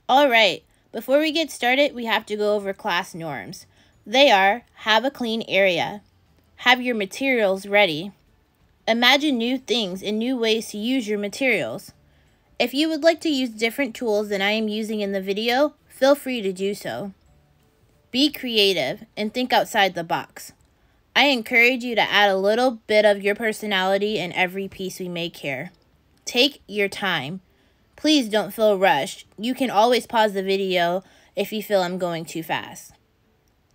Alright, before we get started, we have to go over class norms. They are: have a clean area, have your materials ready, imagine new things and new ways to use your materials. If you would like to use different tools than I am using in the video, feel free to do so. Be creative and think outside the box. I encourage you to add a little bit of your personality in every piece we make here. Take your time. Please don't feel rushed. You can always pause the video if you feel I'm going too fast.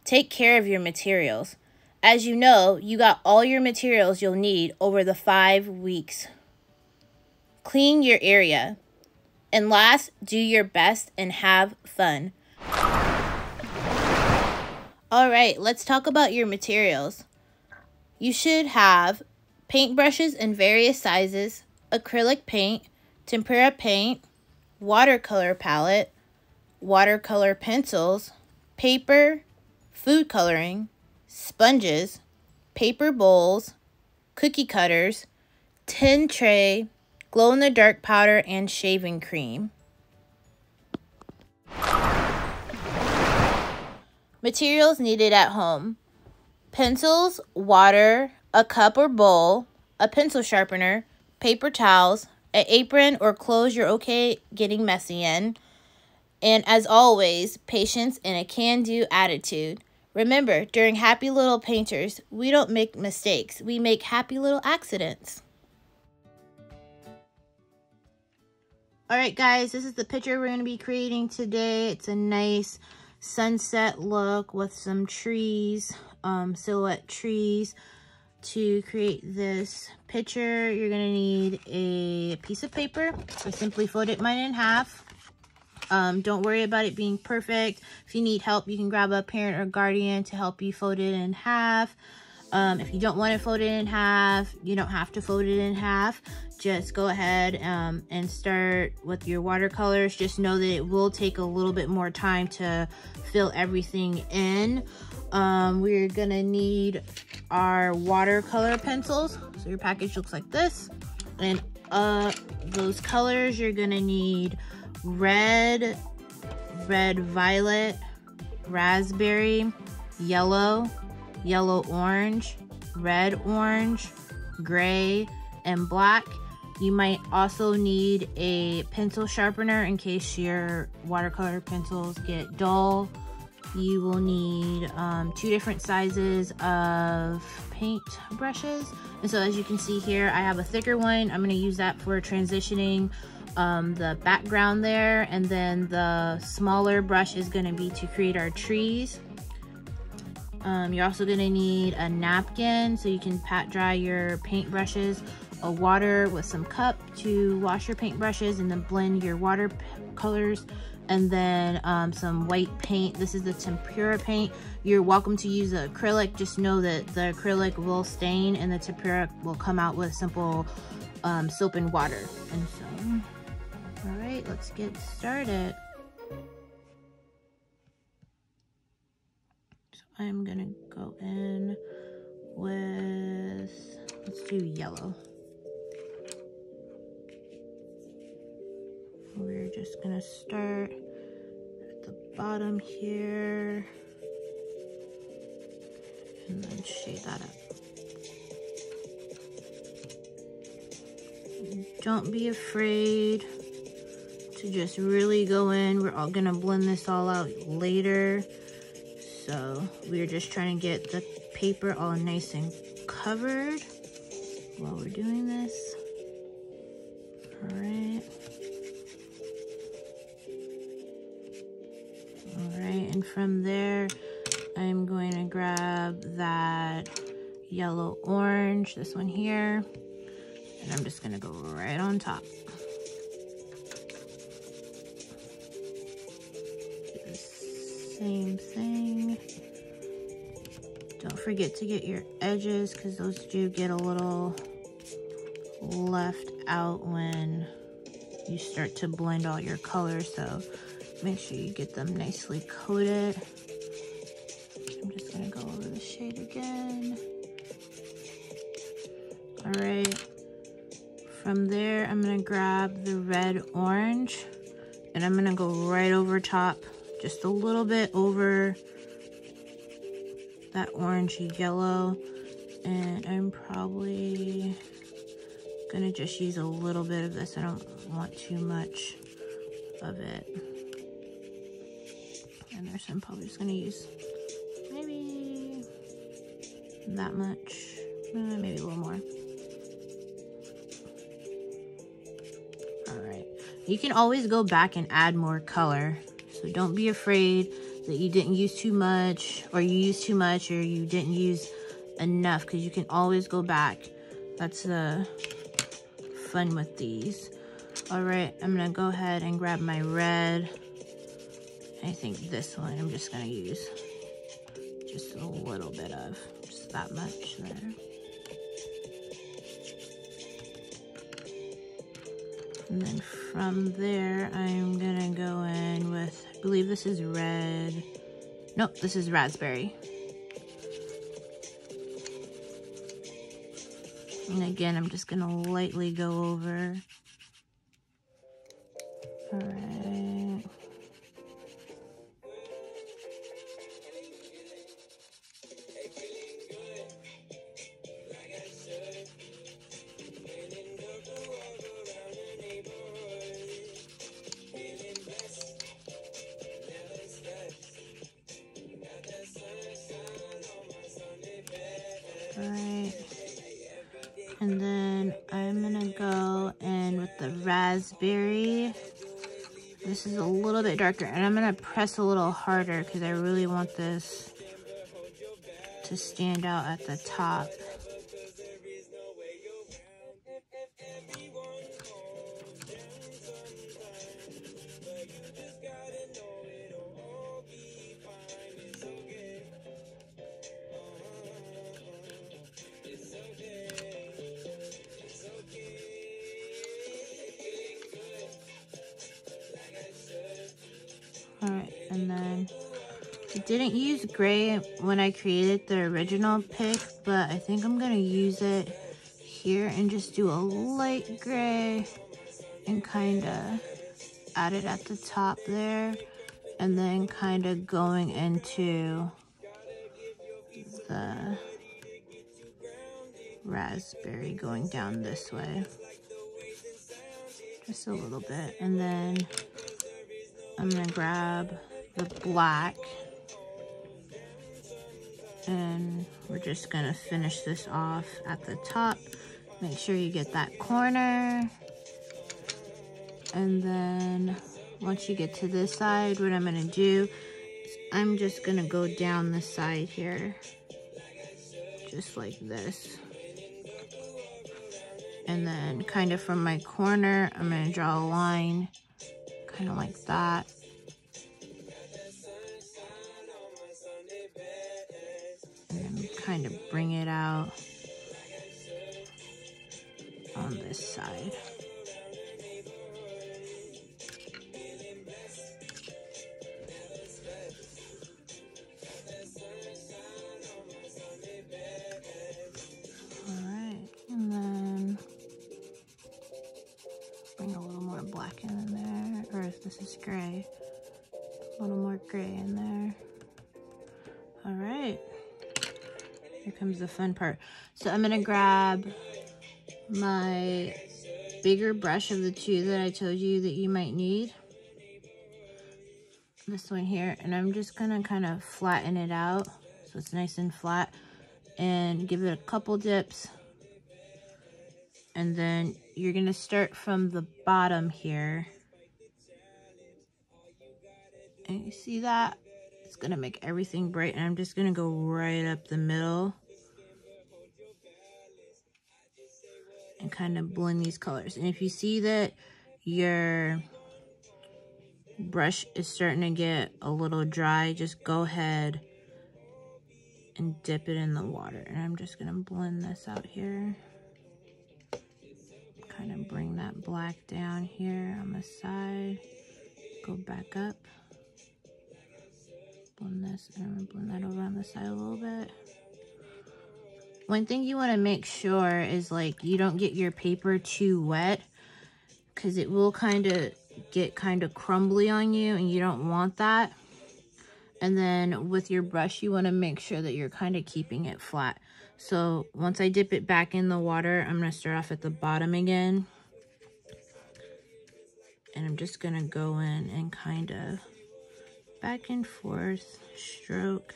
Take care of your materials. As you know, you got all your materials you'll need over the 5 weeks. Clean your area. And last, do your best and have fun. Alright, let's talk about your materials. You should have paintbrushes in various sizes, acrylic paint, tempera paint, watercolor palette, watercolor pencils, paper, food coloring, sponges, paper bowls, cookie cutters, tin tray, glow-in-the-dark powder, and shaving cream. Materials needed at home: pencils, water, a cup or bowl, a pencil sharpener, paper towels, an apron or clothes you're okay getting messy in, and as always, patience and a can-do attitude. Remember, during Happy Little Painters, we don't make mistakes, we make happy little accidents. Alright guys, this is the picture we're going to be creating today. It's a nice sunset look with some trees, silhouette trees. To create this picture, you're going to need a piece of paper. I simply folded mine in half. Don't worry about it being perfect. If you need help, you can grab a parent or guardian to help you fold it in half. If you don't want to fold it in half, you don't have to fold it in half. Just go ahead and start with your watercolors. Just know that it will take a little bit more time to fill everything in. We're gonna need our watercolor pencils. So your package looks like this. And those colors, you're gonna need red, violet, raspberry, yellow, orange, red orange, gray, and black. You might also need a pencil sharpener in case your watercolor pencils get dull. You will need 2 different sizes of paint brushes. And so as you can see here, I have a thicker one. I'm going to use that for transitioning the background there. And then the smaller brush is going to be to create our trees. You're also going to need a napkin so you can pat dry your paint brushes, a water with some cup to wash your paint brushes and then blend your watercolors, and then some white paint. This is the tempera paint. You're welcome to use the acrylic. Just know that the acrylic will stain and the tempera will come out with simple soap and water. And so, all right, let's get started. I'm gonna go in with, let's do yellow. We're just gonna start at the bottom here and then shade that up. Don't be afraid to just really go in. We're all gonna blend this all out later. So we're just trying to get the paper all nice and covered while we're doing this. All right. All right, and from there, I'm going to grab that yellow orange, this one here, and I'm just gonna go right on top. Do the same thing. Don't forget to get your edges because those do get a little left out when you start to blend all your colors, so make sure you get them nicely coated. I'm just gonna go over the shade again. All right, from there I'm gonna grab the red orange And I'm gonna go right over top, just a little bit over that orangey yellow. And I'm probably gonna just use a little bit of this. I don't want too much of it. And there's, I'm probably just gonna use maybe that much, maybe a little more. All right, you can always go back and add more color. So don't be afraid that you didn't use too much, or you used too much, or you didn't use enough, because you can always go back. That's the fun with these. All right, I'm gonna go ahead and grab my red. I think this one I'm just gonna use just a little bit of, just that much there. And then from there, I'm gonna go in with, I believe this is red. Nope, this is raspberry. And again, I'm just gonna lightly go over. All right. Alright, and then I'm gonna go in with the raspberry. This is a little bit darker, and I'm gonna press a little harder because I really want this to stand out at the top. Alright, and then I didn't use gray when I created the original pick, but I think I'm gonna use it here and just do a light gray and kind of add it at the top there, and then kind of going into the raspberry going down this way. Just a little bit, and then I'm gonna grab the black, and we're just gonna finish this off at the top. Make sure you get that corner, and then once you get to this side, what I'm gonna do is I'm just gonna go down the side here, just like this. And then kind of from my corner, I'm gonna draw a line, kind of like that. And then kind of bring it out on this side. Alright, and then bring a little more black in there, or if this is gray, a little more gray in there. Alright, here comes the fun part. So I'm gonna grab my bigger brush of the two that I told you that you might need. This one here, and I'm just gonna kind of flatten it out so it's nice and flat, and give it a couple dips. And then you're gonna start from the bottom here. And you see that? It's gonna make everything bright, and I'm just gonna go right up the middle and kind of blend these colors. And if you see that your brush is starting to get a little dry, just go ahead and dip it in the water. And I'm just gonna blend this out here. Kind of bring that black down here on the side. Go back up. Blend this, and I'm gonna blend that over on the side a little bit. One thing you want to make sure is like you don't get your paper too wet, because it will kind of get kind of crumbly on you, and you don't want that. And then with your brush, you want to make sure that you're kind of keeping it flat. So once I dip it back in the water, I'm going to start off at the bottom again. And I'm just going to go in and kind of back and forth, stroke,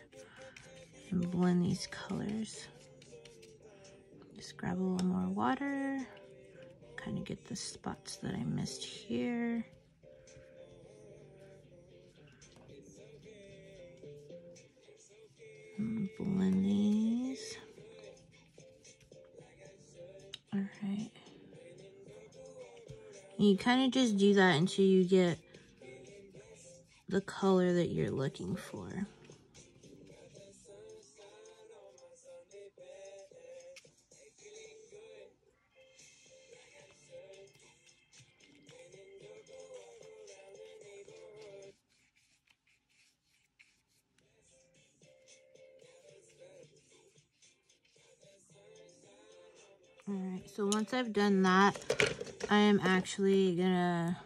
and blend these colors. Just grab a little more water, kind of get the spots that I missed here. And blend these. All right. You kind of just do that until you get the color that you're looking for. Alright, so once I've done that, I am actually gonna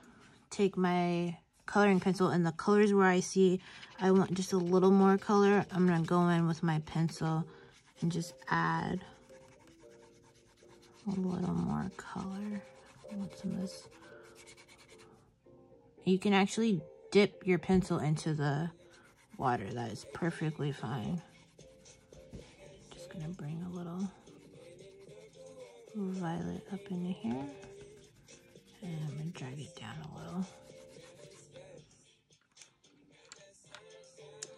take my coloring pencil, and the colors where I see I want just a little more color, I'm gonna go in with my pencil and just add a little more color. I want some of this. You can actually dip your pencil into the water. That is perfectly fine. Just gonna bring a little violet up into here, and I'm gonna drag it down a little.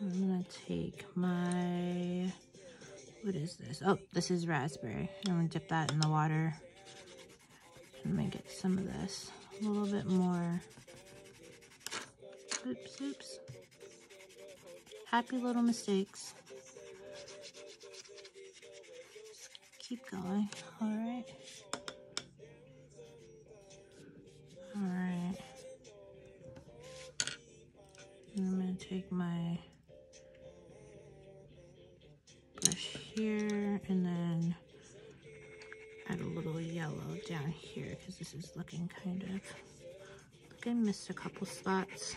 I'm gonna take my, what is this? Oh, this is raspberry. I'm gonna dip that in the water. I'm gonna get some of this, a little bit more. Oops, oops. Happy little mistakes. Keep going. All right. All right. And I'm gonna take my brush here and then add a little yellow down here because this is looking kind of, like I missed a couple spots.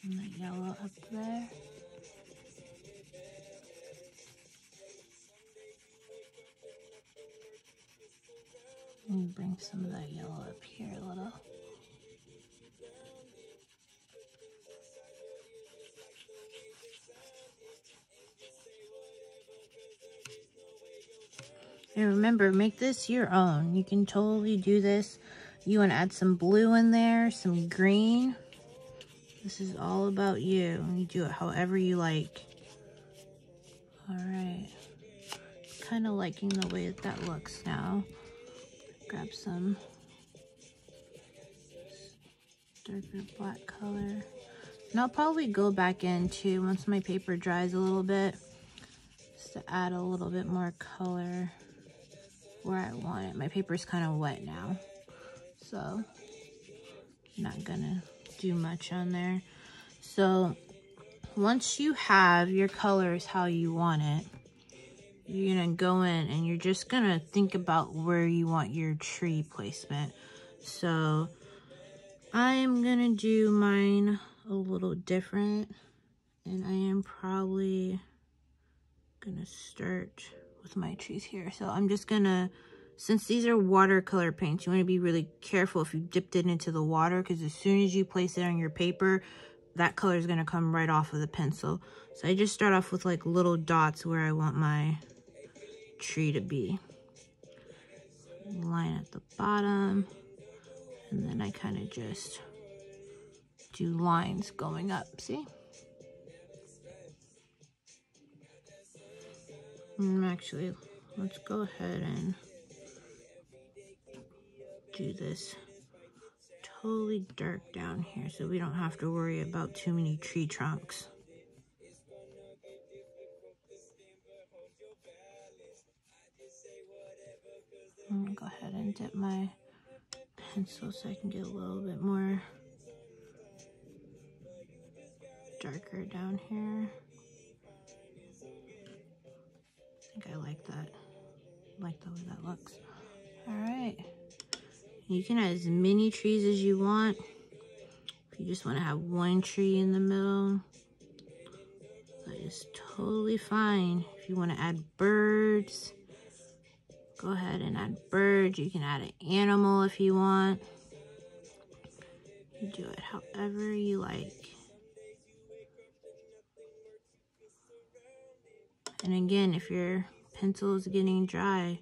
Some of the yellow up there. And bring some of that yellow up here a little. And remember, make this your own. You can totally do this. You want to add some blue in there, some green. This is all about you. You do it however you like. All right. Kind of liking the way that that looks now. Grab some darker black color. And I'll probably go back in too once my paper dries a little bit, just to add a little bit more color where I want it. My paper's kind of wet now, so I'm not gonna do much on there. So once you have your colors how you want it, you're gonna go in and you're just gonna think about where you want your tree placement. So I'm gonna do mine a little different, and I am probably gonna start with my trees here. So I'm just gonna, since these are watercolor paints, you want to be really careful if you dipped it into the water, because as soon as you place it on your paper, that color is gonna come right off of the pencil. So I just start off with like little dots where I want my tree to be. Line at the bottom, and then I kind of just do lines going up, see? Actually, let's go ahead and do this totally dark down here so we don't have to worry about too many tree trunks. I'm gonna go ahead and dip my pencil so I can get a little bit more darker down here. I think I like that. I like the way that looks. All right. You can add as many trees as you want. If you just want to have one tree in the middle, that is totally fine. If you want to add birds, go ahead and add birds. You can add an animal if you want. You do it however you like. And again, if your pencil is getting dry,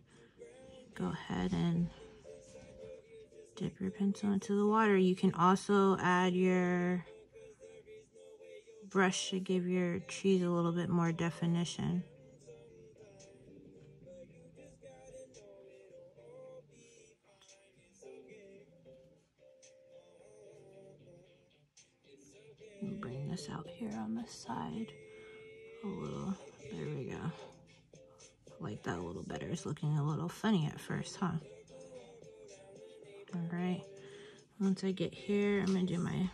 go ahead and dip your pencil into the water. You can also add your brush to give your trees a little bit more definition. Bring this out here on the side a little. There we go. I like that a little better. It's looking a little funny at first, huh? All right. Once I get here, I'm gonna do my,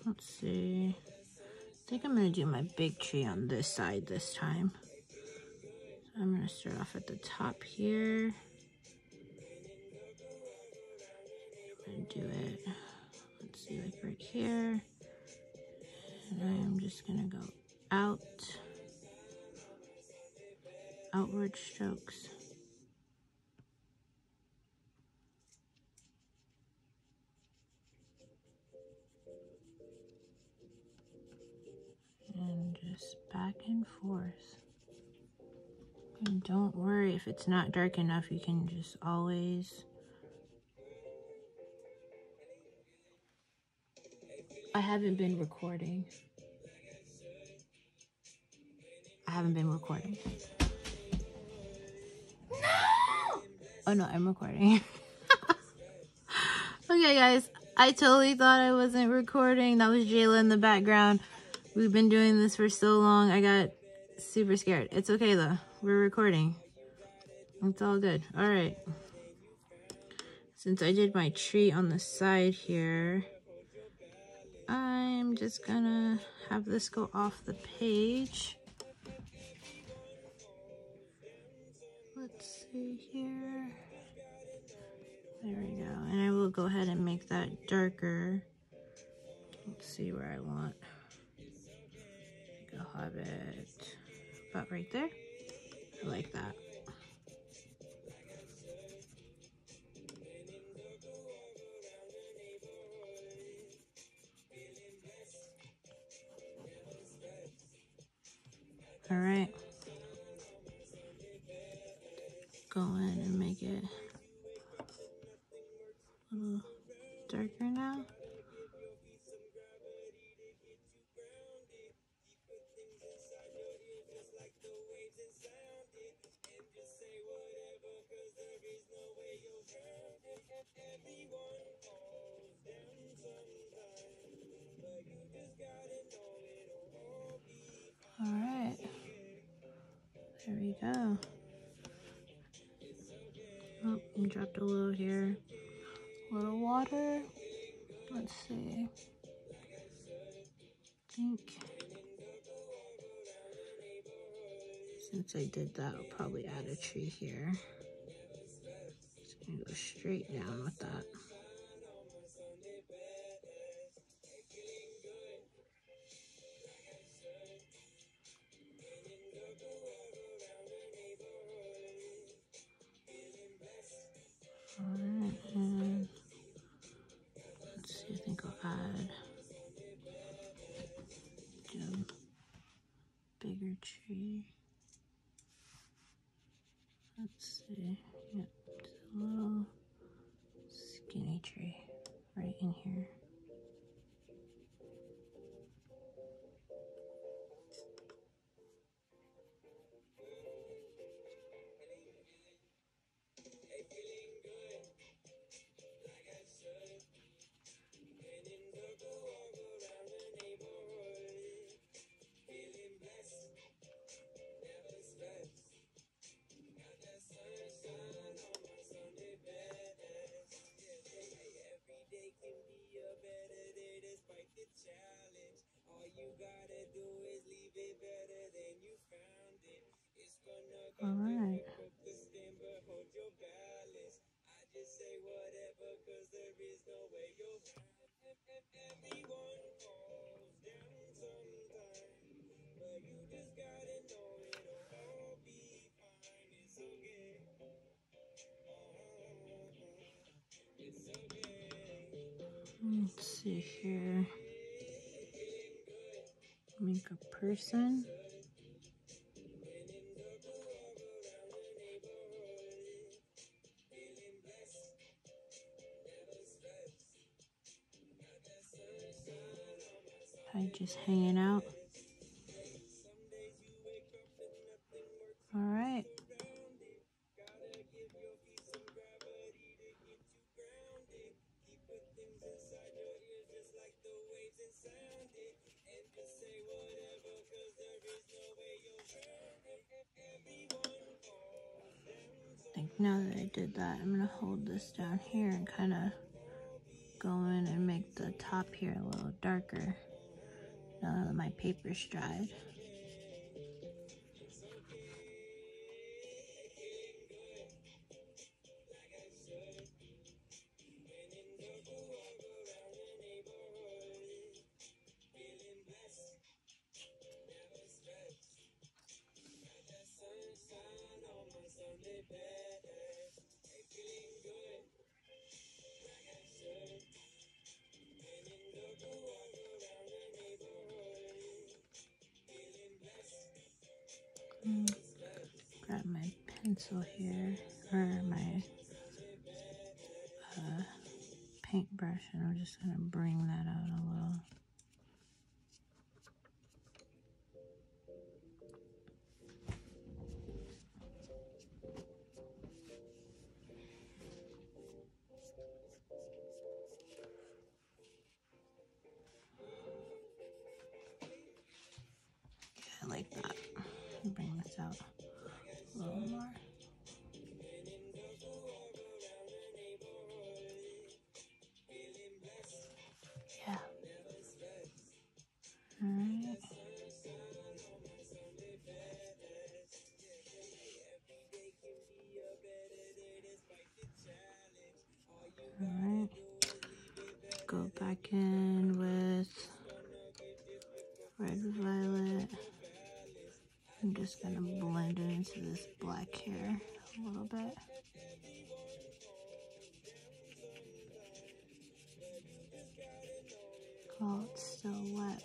let's see. I think I'm gonna do my big tree on this side this time. So I'm gonna start off at the top here. I'm gonna do it, let's see, like right here. And I am just gonna go outward strokes. And just back and forth. And don't worry if it's not dark enough, you can just always... I haven't been recording. No! Oh no, I'm recording. Okay guys, I totally thought I wasn't recording. That was Jayla in the background. We've been doing this for so long, I got super scared. It's okay though, we're recording. It's all good. All right. Since I did my tree on the side here, I'm just gonna have this go off the page. Let's see here. There we go. And I will go ahead and make that darker. Let's see where I want. I'll have it about right there. I like that. All right. Go in and make it a little darker now. All right. There we go. Oh, I dropped a little here. A little water. Let's see. I think since I did that, I'll probably add a tree here. Just gonna go straight down with that. Alright, and let's see, I think I'll add a bigger tree. Let's see, yep, just a little skinny tree right in here. Let's see here. Make a person. I just hanging out. All right. I think now that I did that, I'm gonna hold this down here and kind of go in and make the top here a little darker now that my paper's dried. Grab my pencil here, or my paintbrush, and I'm just gonna bring that out a little. I like that. Bring this out a little more. Yeah. All right. All right. Go back in with red violet. I'm just gonna blend it into this black hair a little bit. Oh, it's still wet.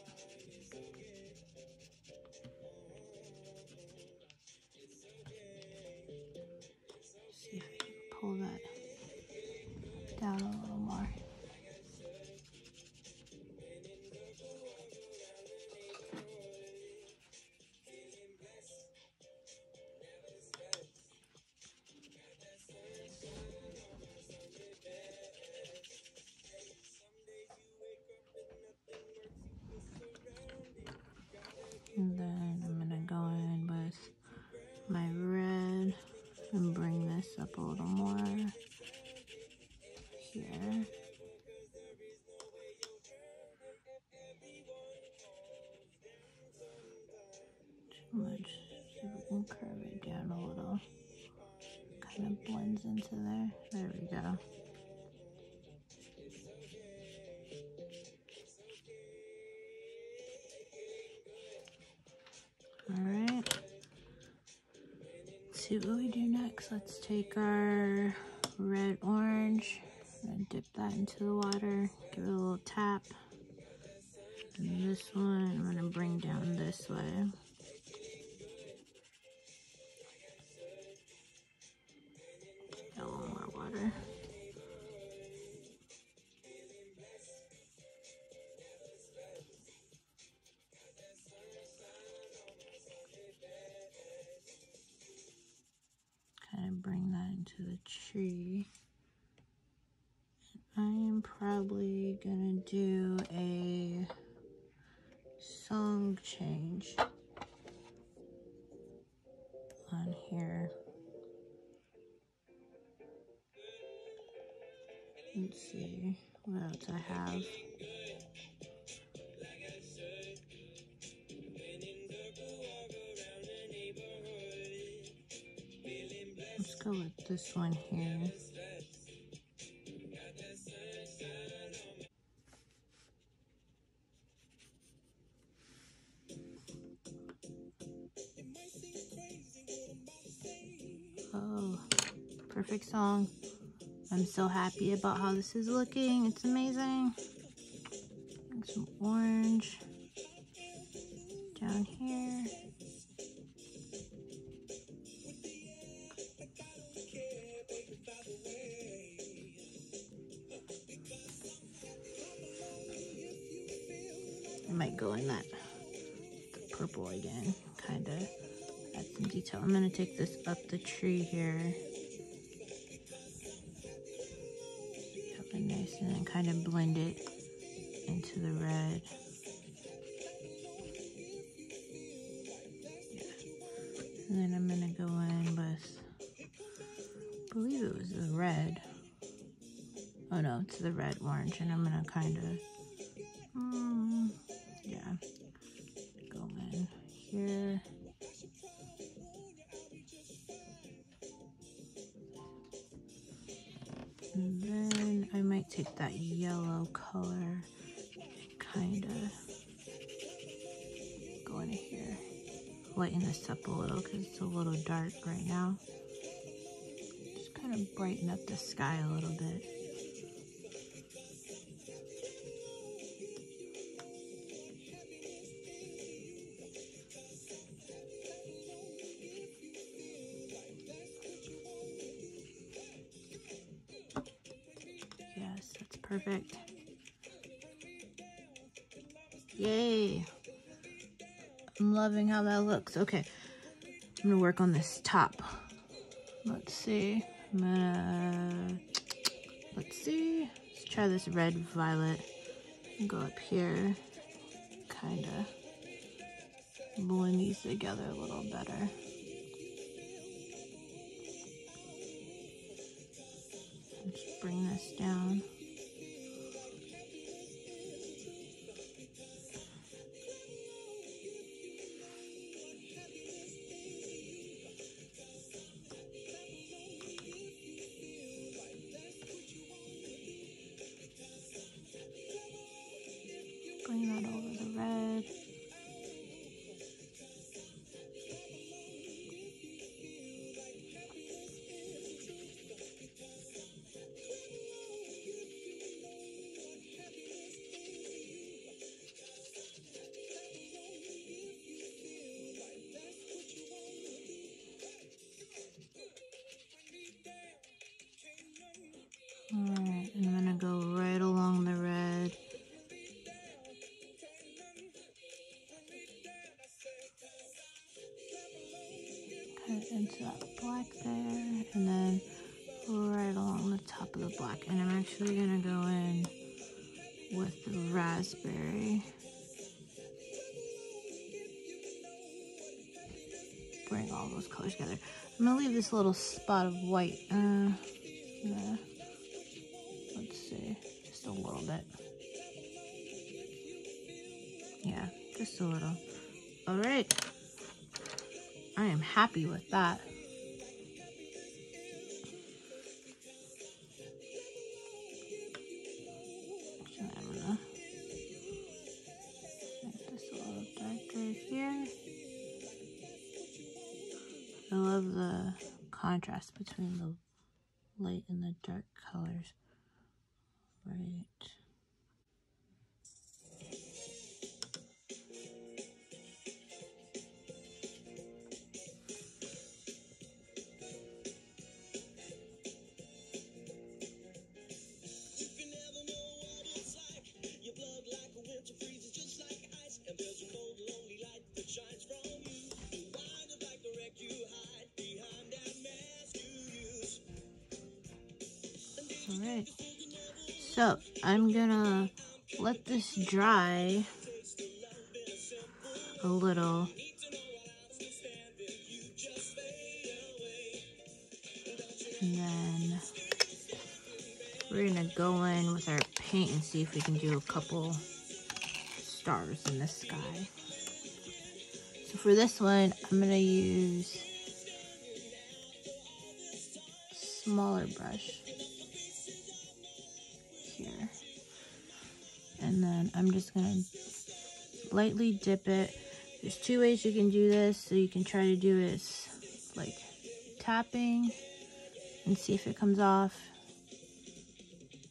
See if I can pull that down a little more. And then I'm gonna go in with my red and bring this up a little more here. Too much, so we can curve it down a little. Kind of blends into there. There we go. Alright. Let's see what we do next. Let's take our red orange and dip that into the water. Give it a little tap. And this one I'm gonna bring down this way. A little more water. Kind of bring that into the tree. I am probably gonna do a song change on here. Let's see what else I have. Let's go with this one here. perfect song. I'm so happy about how this is looking. It's amazing. And some orange down here. I might go in that purple again, kind of add some detail. I'm going to take this up the tree here. Have it nice and then kind of blend it into the red. Yeah. And then I'm going to go in with, I believe it was the red. Oh no, it's the red orange, and I'm going to kind of, yeah, go in here. And then I might take that yellow color and kind of go in here. Lighten this up a little because it's a little dark right now. Just kind of brighten up the sky a little bit. Yes, that's perfect. Yay! I'm loving how that looks. Okay, I'm gonna work on this top. Let's see. Let's try this red violet. Go up here, kind of blend these together a little better. Just bring this down. Bring that over the red. Alright, and I'm gonna go right along the red. Kind of into that black there, and then right along the top of the black. And I'm actually gonna go in with the raspberry. Bring all those colors together. I'm gonna leave this little spot of white. Yeah. Let's see, just a little bit. Yeah, just a little. All right, I am happy with that. So I'm gonna make this a little darker here. I love the contrast between the light and the dark colors. Right. Alright, so I'm gonna let this dry a little. And then we're gonna go in with our paint and see if we can do a couple stars in the sky. So for this one, I'm gonna use a smaller brush here. And then I'm just gonna lightly dip it. There's two ways you can do this. So you can try to do it like tapping, and see if it comes off.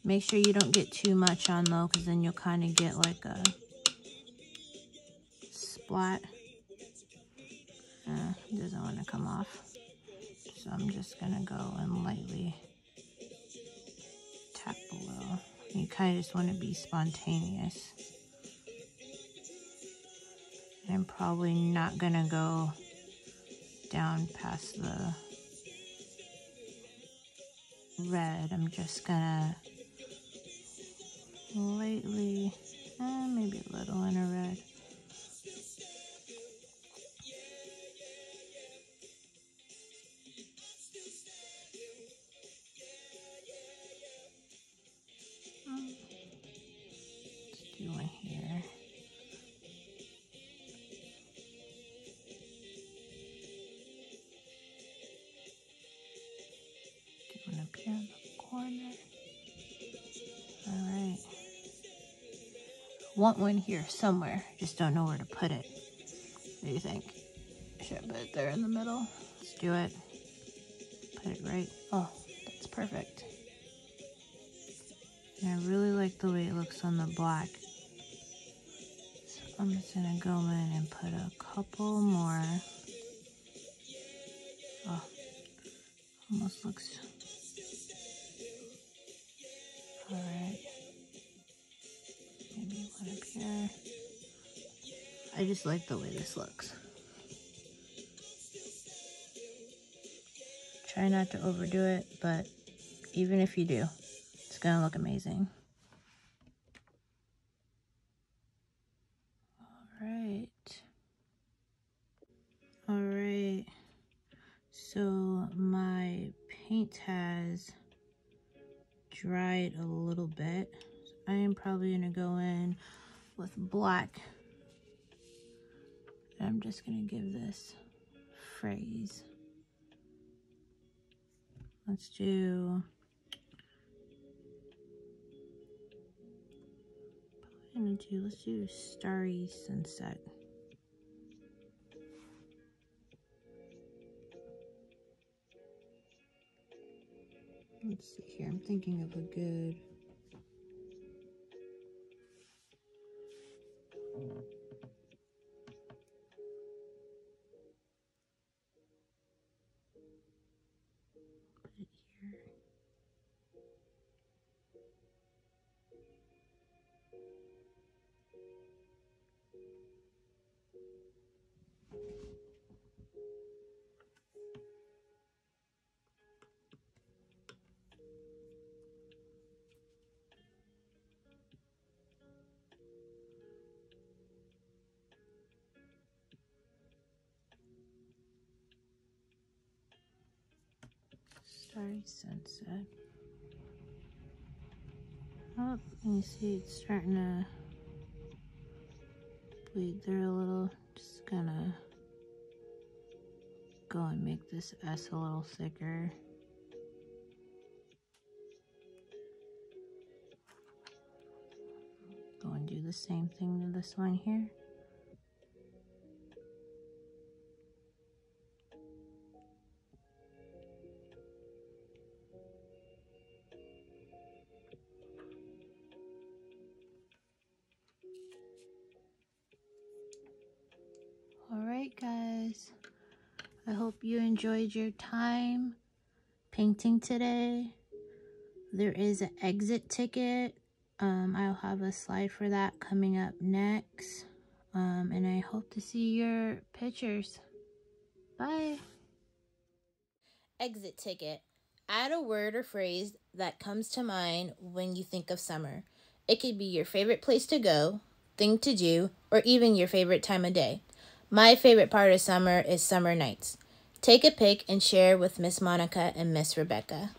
Make sure you don't get too much on though, because then you'll kind of get like a splat. It doesn't want to come off. So I'm just gonna go and lightly tap below. You kind of just want to be spontaneous. I'm probably not gonna go down past the red. I'm just gonna lightly, maybe a little in a red. Let's do one here. Do one up here in the corner. Alright. Want one here somewhere. Just don't know where to put it. What do you think? Should I put it there in the middle? Let's do it. Put it right. Oh, that's perfect. And I really like the way it looks on the black. So I'm just gonna go in and put a couple more. Oh, almost looks. Alright. Maybe one up here. I just like the way this looks. Try not to overdo it, but even if you do, it's gonna look amazing. Alright. So my paint has dried a little bit. So I am probably gonna go in with black. And I'm just gonna give this phrase. Let's do, let's do Starry Sunset. Let's see here, I'm thinking of a good, put it here. Starry Sunset. Oh, you see it's starting to bleed through a little. Just gonna go and make this S a little thicker. Go and do the same thing to this one here. Alright guys, I hope you enjoyed your time painting today. There is an exit ticket. I'll have a slide for that coming up next. And I hope to see your pictures. Bye. Exit ticket. Add a word or phrase that comes to mind when you think of summer. It could be your favorite place to go, thing to do, or even your favorite time of day. My favorite part of summer is summer nights. Take a pic and share with Miss Monica and Miss Rebecca.